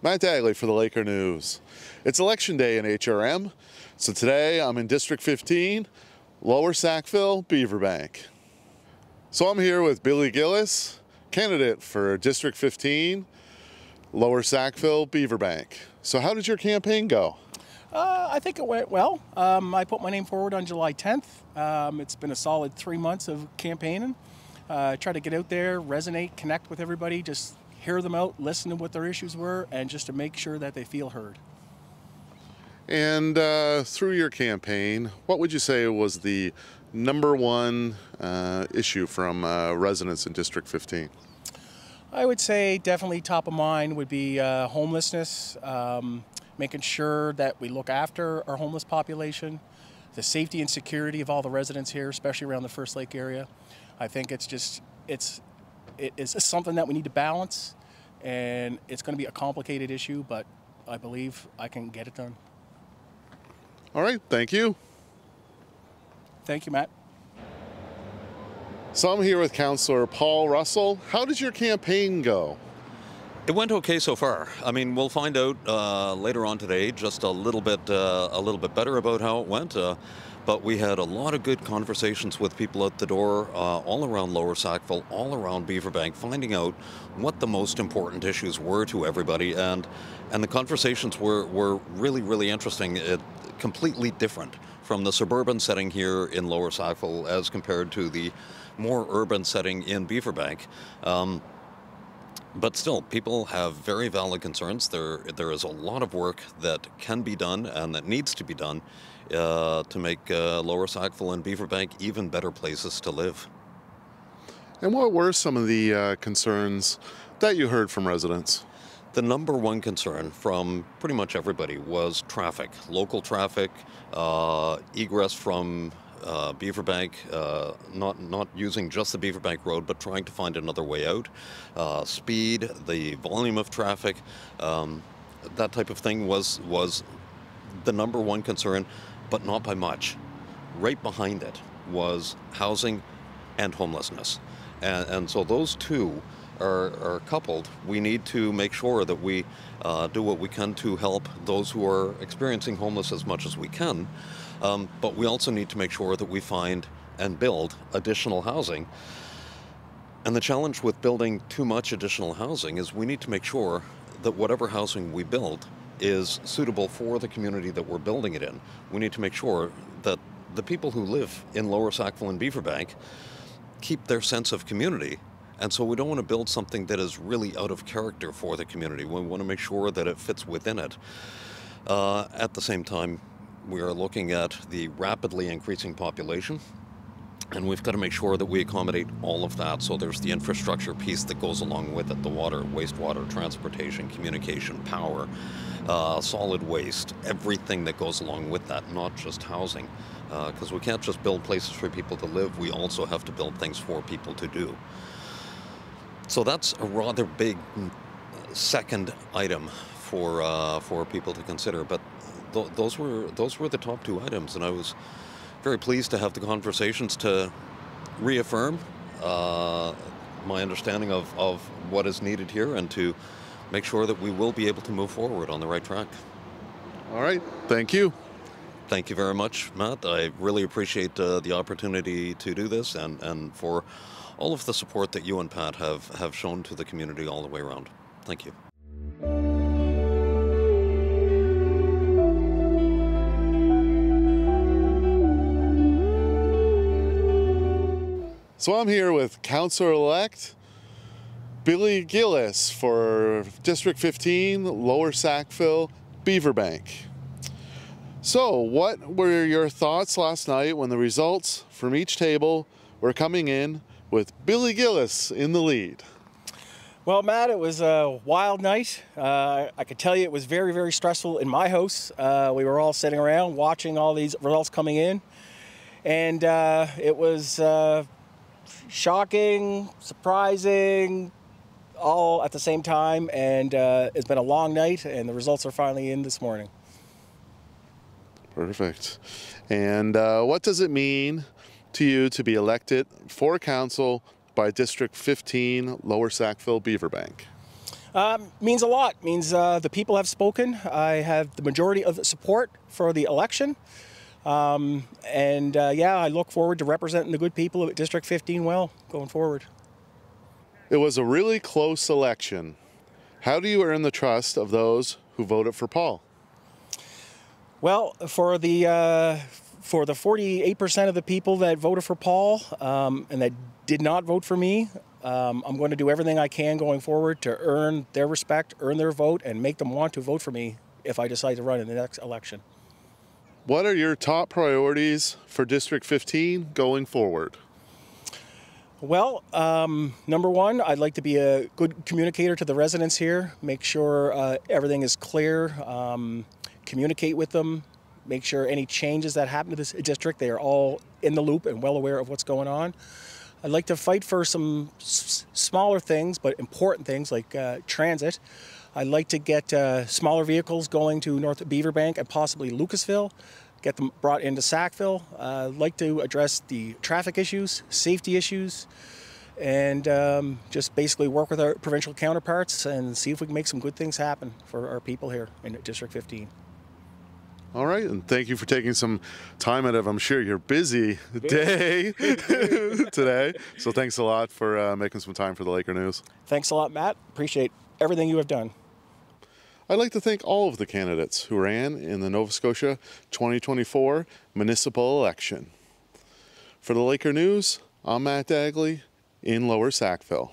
Matt Dagley for the Laker News. It's election day in HRM, so today I'm in District 15, Lower Sackville, Beaverbank. So I'm here with Billy Gillis, candidate for District 15, Lower Sackville, Beaverbank. So how did your campaign go? I think it went well. I put my name forward on July 10th. It's been a solid 3 months of campaigning. Try to get out there, resonate, connect with everybody, just hear them out, listen to what their issues were, and just to make sure that they feel heard. And through your campaign, what would you say was the #1 issue from residents in District 15? I would say definitely top of mind would be homelessness, making sure that we look after our homeless population, the safety and security of all the residents here, especially around the First Lake area. I think it is something that we need to balance, and it's going to be a complicated issue, but I believe I can get it done. All right, thank you. Thank you, Matt. So I'm here with Councillor Paul Russell. How did your campaign go? It went okay so far. I mean, we'll find out later on today just a little bit better about how it went. But we had a lot of good conversations with people at the door, all around Lower Sackville, all around Beaverbank, finding out what the most important issues were to everybody, and the conversations were really interesting. Completely different from the suburban setting here in Lower Sackville as compared to the more urban setting in Beaverbank. But still, people have very valid concerns. There is a lot of work that can be done and that needs to be done to make Lower Sackville and Beaverbank even better places to live. And what were some of the concerns that you heard from residents? The #1 concern from pretty much everybody was traffic, local traffic, egress from Beaverbank, not using just the Beaverbank Road, but trying to find another way out, speed, the volume of traffic, that type of thing was the #1 concern, but not by much. Right behind it was housing and homelessness. And so those two are coupled. We need to make sure that we do what we can to help those who are experiencing homeless as much as we can. But we also need to make sure that we find and build additional housing. And the challenge with building too much additional housing is we need to make sure that whatever housing we build is suitable for the community that we're building it in. We need to make sure that the people who live in Lower Sackville and Beaverbank keep their sense of community. And so we don't want to build something that is really out of character for the community. We want to make sure that it fits within it. At the same time, we are looking at the rapidly increasing population, and we've got to make sure that we accommodate all of that. So there's the infrastructure piece that goes along with it, the water, wastewater, transportation, communication, power, solid waste, everything that goes along with that, not just housing. Because we can't just build places for people to live, we also have to build things for people to do. So that's a rather big second item for people to consider. But those were the top 2 items, and I was very pleased to have the conversations to reaffirm my understanding of what is needed here and to make sure that we will be able to move forward on the right track. All right, thank you. Thank you very much, Matt. I really appreciate the opportunity to do this and for all of the support that you and Pat have shown to the community all the way around. Thank you. So I'm here with Councillor-elect Billy Gillis for District 15, Lower Sackville, Beaverbank. So what were your thoughts last night when the results from each table were coming in with Billy Gillis in the lead? Well, Matt, it was a wild night. I could tell you it was very stressful in my house. We were all sitting around watching all these results coming in, and it was shocking, surprising, all at the same time, and it's been a long night, and the results are finally in this morning. Perfect. And what does it mean to you to be elected for council by District 15, Lower Sackville, Beaverbank? Means a lot. Means the people have spoken. I have the majority of the support for the election. Yeah, I look forward to representing the good people of District 15 well going forward. It was a really close election. How do you earn the trust of those who voted for Paul? Well, for the 48% of the people that voted for Paul and that did not vote for me, I'm going to do everything I can going forward to earn their respect, earn their vote, and make them want to vote for me if I decide to run in the next election. What are your top priorities for District 15 going forward? Well, number one, I'd like to be a good communicator to the residents here, make sure everything is clear, communicate with them, make sure any changes that happen to this district, they are all in the loop and well aware of what's going on. I'd like to fight for some smaller things, but important things like transit. I'd like to get smaller vehicles going to North Beaverbank and possibly Lucasville, get them brought into Sackville. I'd like to address the traffic issues, safety issues, and just basically work with our provincial counterparts and see if we can make some good things happen for our people here in District 15. All right, and thank you for taking some time out of, I'm sure, your busy day today. So thanks a lot for making some time for the Laker News. Thanks a lot, Matt. Appreciate everything you have done. I'd like to thank all of the candidates who ran in the Nova Scotia 2024 municipal election. For the Laker News, I'm Matt Dagley in Lower Sackville.